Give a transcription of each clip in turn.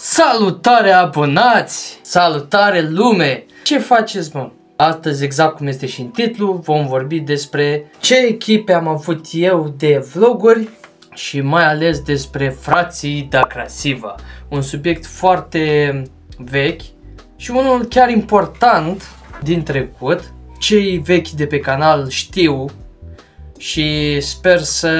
Salutare abonați! Salutare lume! Ce faceți, mă? Astăzi, exact cum este și în titlu, vom vorbi despre ce echipe am avut eu de vloguri și mai ales despre frații Da Crasiva. Un subiect foarte vechi și unul chiar important din trecut. Cei vechi de pe canal știu și sper să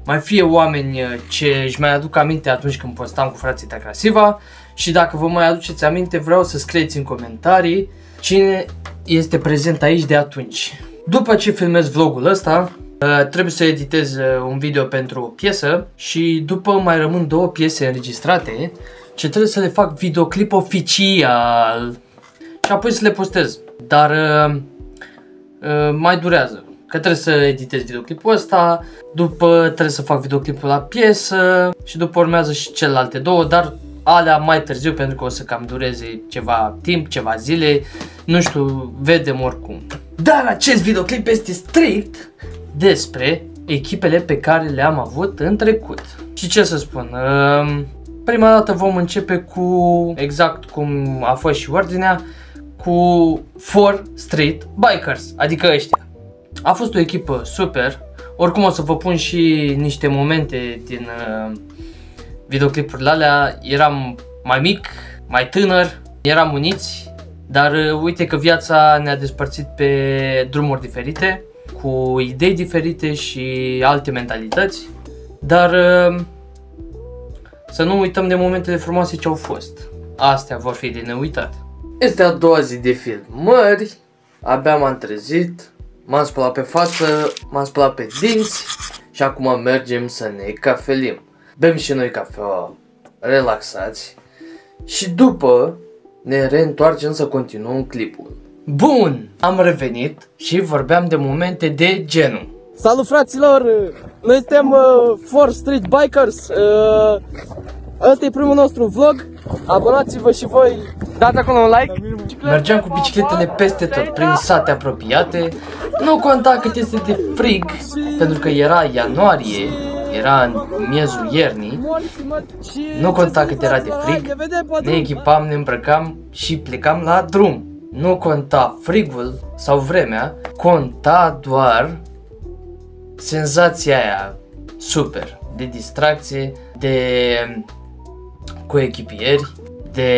mai fie oameni ce își mai aduc aminte atunci când postam cu frații Da Crasiva. Și dacă vă mai aduceți aminte, vreau să scrieți în comentarii cine este prezent aici de atunci. După ce filmez vlogul ăsta, trebuie să editez un video pentru o piesă și după mai rămân două piese înregistrate ce trebuie să le fac videoclip oficial și apoi să le postez. Dar mai durează, că trebuie să editez videoclipul ăsta, după trebuie să fac videoclipul la piesă și după urmează și celelalte două, dar alea mai târziu pentru că o să cam dureze ceva timp, ceva zile, nu știu, vedem oricum. Dar acest videoclip este strict despre echipele pe care le-am avut în trecut. Și ce să spun, prima dată vom începe cu, exact cum a fost și ordinea, cu 4 Street Bikers, adică ăștia. A fost o echipă super, oricum o să vă pun și niște momente din videoclipurile alea. Eram mai mic, mai tânăr, eram uniți, dar uite că viața ne-a despărțit pe drumuri diferite, cu idei diferite și alte mentalități, dar să nu uităm de momentele frumoase ce au fost. Astea vor fi de neuitat. Este a doua zi de filmări, abia m-am trezit, m-am spălat pe față, m-am spălat pe dinți și acum mergem să ne cafelim. Bem și noi cafeaua, relaxați și după ne reîntoarcem să continuăm clipul. Bun, am revenit și vorbeam de momente de genul. Salut fraților, noi suntem 4 Street Bikers, ăsta e primul nostru vlog, abonați-vă și voi, dați acolo un like. Mergeam cu bicicletele peste tot, prin sate apropiate, nu conta cât este de frig, pentru că era ianuarie, era în miezul iernii, nu conta cât era de frig, ne echipam, ne îmbrăcam și plecam la drum. Nu conta frigul sau vremea, conta doar senzația aia super de distracție, de coechipieri, de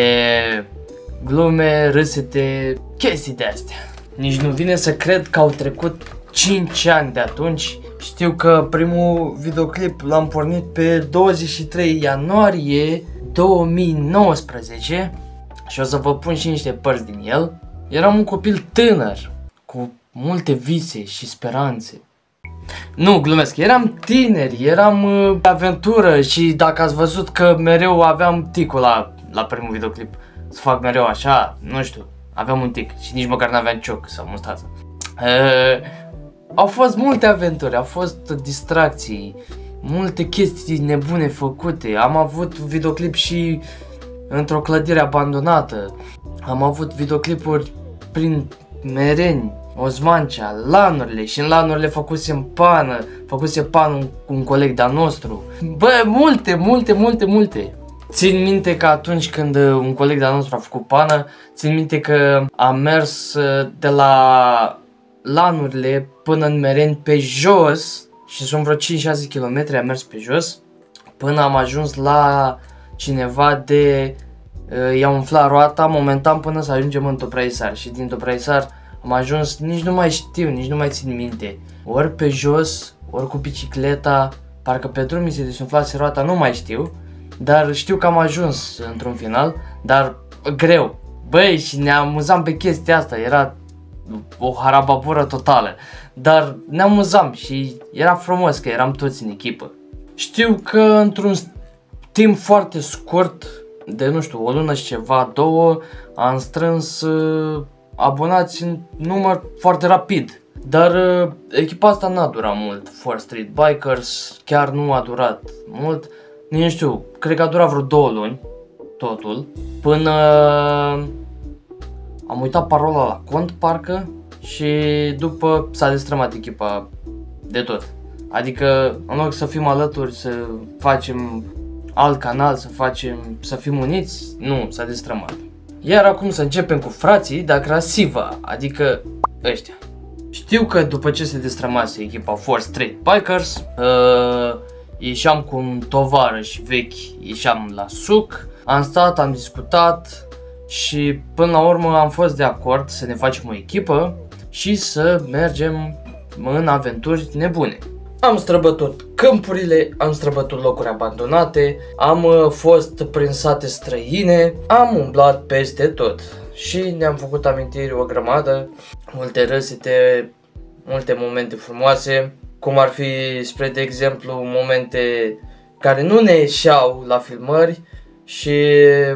glume, râsete, chestii de astea. Nici nu vine să cred că au trecut 5 ani de atunci. Știu că primul videoclip l-am pornit pe 23 ianuarie 2019 și o să vă pun și niște părți din el. Eram un copil tânăr, cu multe vise și speranțe. Nu, glumesc, eram tineri, eram aventură și dacă ați văzut că mereu aveam ticul la primul videoclip, să fac mereu așa, nu știu, aveam un tic și nici măcar n-aveam cioc sau mustață. Au fost multe aventuri, au fost distracții, multe chestii nebune făcute. Am avut videoclip și într-o clădire abandonată, am avut videoclipuri prin Mereni, Osmancea, lanurile și în lanurile făcuse pană un coleg de-al nostru. Bă, multe. Țin minte că atunci când un coleg de-al nostru a făcut pană, țin minte că am mers de la lanurile până în Mereni pe jos și sunt vreo 5-6 km, am mers pe jos până am ajuns la cineva de i-a umflat roata momentan până să ajungem în Topraisar și din Topraisar am ajuns, nici nu mai știu, nici nu mai țin minte, ori pe jos, ori cu bicicleta, parcă pe drum mi se desumflase roata, nu mai știu, dar știu că am ajuns într-un final, dar greu. Băi, și ne amuzam pe chestia asta, era o harababură totală, dar ne amuzam și era frumos că eram toți în echipă. Știu că într-un timp foarte scurt, de nu știu, o lună și ceva, două, am strâns abonați în număr foarte rapid. Dar echipa asta n-a durat mult, 4 Street Bikers, chiar nu a durat mult, nu știu, cred că a durat vreo 2 luni, totul, până am uitat parola la cont, parcă, și după s-a destrămat echipa de tot. Adică, în loc să fim alături, să facem alt canal, să fim uniți, nu, s-a destrămat. Iar acum să începem cu frații de Agrasiva, adică ăștia. Știu că după ce se destrămase echipa Four Street Bikers, ieșeam cu un tovarăș vechi, ieșeam la suc, am stat, am discutat și până la urmă am fost de acord să ne facem o echipă și să mergem în aventuri nebune. Am străbătut câmpurile, am străbătut locuri abandonate, am fost prin sate străine, am umblat peste tot și ne-am făcut amintiri o grămadă, multe râsete, multe momente frumoase, cum ar fi, spre de exemplu, momente care nu ne ieșeau la filmări și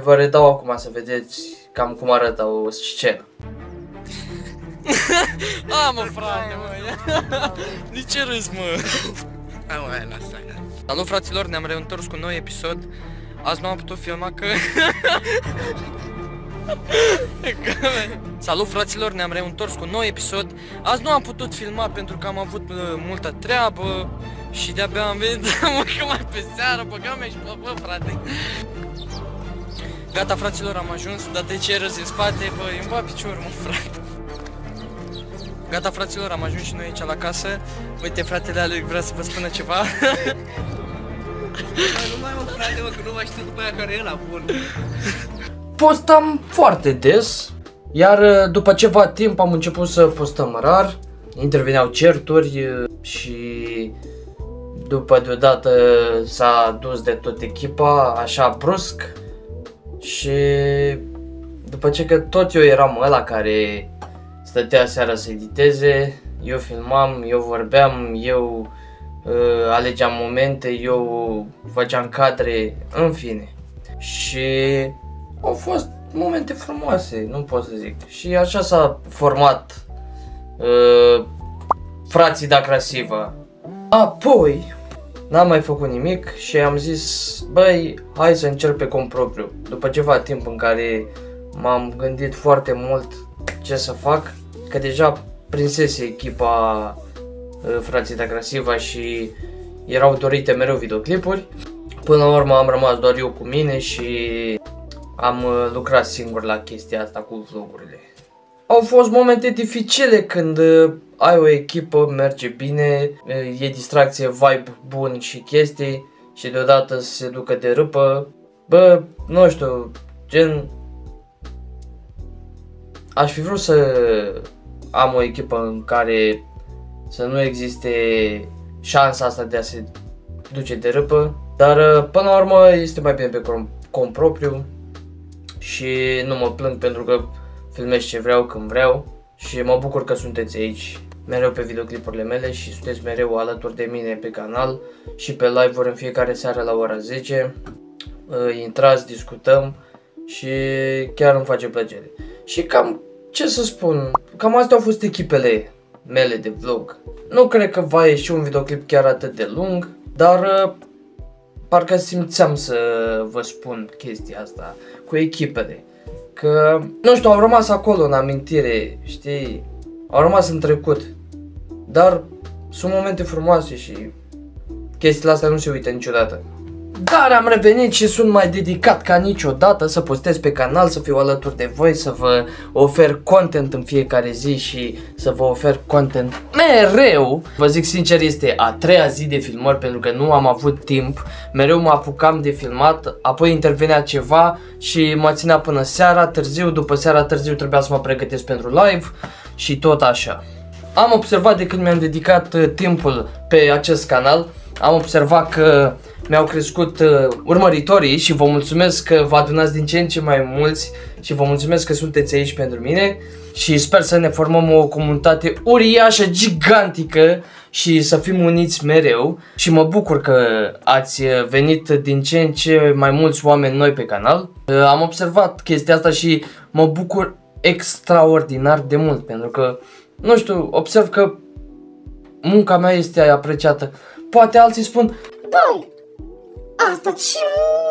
vă redau acum să vedeți cam cum arată o scenă. Mă, frate, mă, de ce râzi, mă? Hai, lasă. Salut, fraților, ne-am reîntors cu un nou episod. Azi nu am putut filma că... Salut, fraților, ne-am reîntors cu un nou episod. Azi nu am putut filma pentru că am avut multă treabă și de-abia am venit, mă, că mai pe seară, băgam-mi și bă, frate. Gata, fraților, am ajuns, dar de ce râzi în spate, bă, îmi va piciorul, mă, frate. Gata, fraților, am ajuns și noi aici la casă. Uite, fratele Alec vrea să vă spună ceva. Nu mai mă, frate, mă, că nu mai știu după aia care e ăla bun. Postam foarte des, iar după ceva timp am început să postăm rar. Interveneau certuri și după deodată s-a dus de tot echipa, așa brusc. Și după ce că tot eu eram ăla care stătea seara să editeze, eu filmam, eu vorbeam, eu alegeam momente, eu făceam cadre, în fine. Și au fost momente frumoase, nu pot să zic. Și așa s-a format frații de Agrasiva. Apoi n-am mai făcut nimic și am zis, băi, hai să încerc pe cont propriu. După ceva timp în care m-am gândit foarte mult ce să fac, că deja prinsese echipa frații de Agrasiva și erau dorite mereu videoclipuri. Până la urmă am rămas doar eu cu mine și am lucrat singur la chestia asta cu vlogurile. Au fost momente dificile când ai o echipă, merge bine, e distracție, vibe bun și chestii și deodată se ducă de râpă. Bă, nu știu, gen... Aș fi vrut să am o echipă în care să nu existe șansa asta de a se duce de râpă, dar până la urmă este mai bine pe cont propriu și nu mă plâng pentru că filmez ce vreau când vreau și mă bucur că sunteți aici mereu pe videoclipurile mele și sunteți mereu alături de mine pe canal și pe live-uri în fiecare seară la ora 10. Intrați, discutăm și chiar îmi face plăcere. Și cam, ce să spun, cam astea au fost echipele mele de vlog. Nu cred că va ieși un videoclip chiar atât de lung, dar parcă simțeam să vă spun chestia asta cu echipele. Că, nu știu, au rămas acolo în amintire, știi, au rămas în trecut. Dar sunt momente frumoase și chestiile astea nu se uită niciodată. Dar am revenit și sunt mai dedicat ca niciodată să postez pe canal, să fiu alături de voi, să vă ofer content în fiecare zi și să vă ofer content mereu. Vă zic sincer, este a treia zi de filmări pentru că nu am avut timp. Mereu mă apucam de filmat, apoi intervenea ceva și mă ținea până seara târziu. După seara târziu trebuia să mă pregătesc pentru live și tot așa. Am observat de când mi-am dedicat timpul pe acest canal, am observat că mi-au crescut urmăritorii și vă mulțumesc că vă adunați din ce în ce mai mulți și vă mulțumesc că sunteți aici pentru mine și sper să ne formăm o comunitate uriașă, gigantică și să fim uniți mereu și mă bucur că ați venit din ce în ce mai mulți oameni noi pe canal. Am observat chestia asta și mă bucur extraordinar de mult pentru că, nu știu, observ că munca mea este apreciată. Poate alții spun, băi, asta ce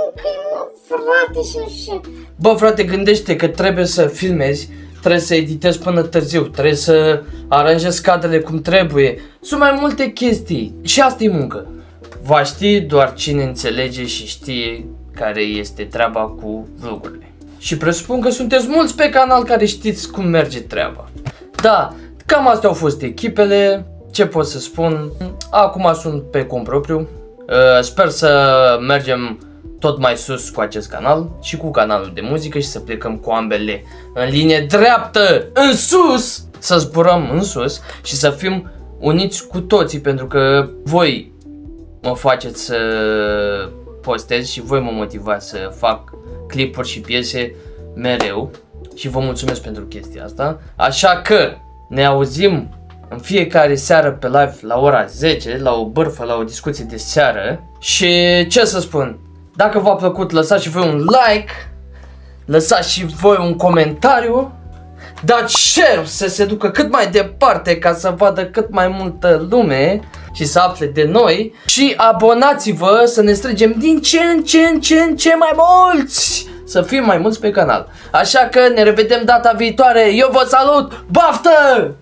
muncă e, mă, frate, și nu știu. Bă, frate, gândește că trebuie să filmezi, trebuie să editezi până târziu, trebuie să aranjezi cadrele cum trebuie. Sunt mai multe chestii și asta e muncă. Va ști doar cine înțelege și știe care este treaba cu vlogurile. Și presupun că sunteți mulți pe canal care știți cum merge treaba. Da, cam astea au fost echipele. Ce pot să spun? Acum sunt pe cont propriu. Sper să mergem tot mai sus cu acest canal și cu canalul de muzică și să plecăm cu ambele în linie dreaptă, în sus! Să zburăm în sus și să fim uniți cu toții, pentru că voi mă faceți să postez și voi mă motivați să fac clipuri și piese mereu și vă mulțumesc pentru chestia asta. Așa că ne auzim în fiecare seară pe live la ora 10, la o bârfă, la o discuție de seară. Și ce să spun, dacă v-a plăcut, lăsați și voi un like, lăsați și voi un comentariu, dați share să se ducă cât mai departe ca să vadă cât mai multă lume și să afle de noi. Și abonați-vă să ne strângem din ce în ce mai mulți, să fim mai mulți pe canal. Așa că ne revedem data viitoare, eu vă salut, baftă!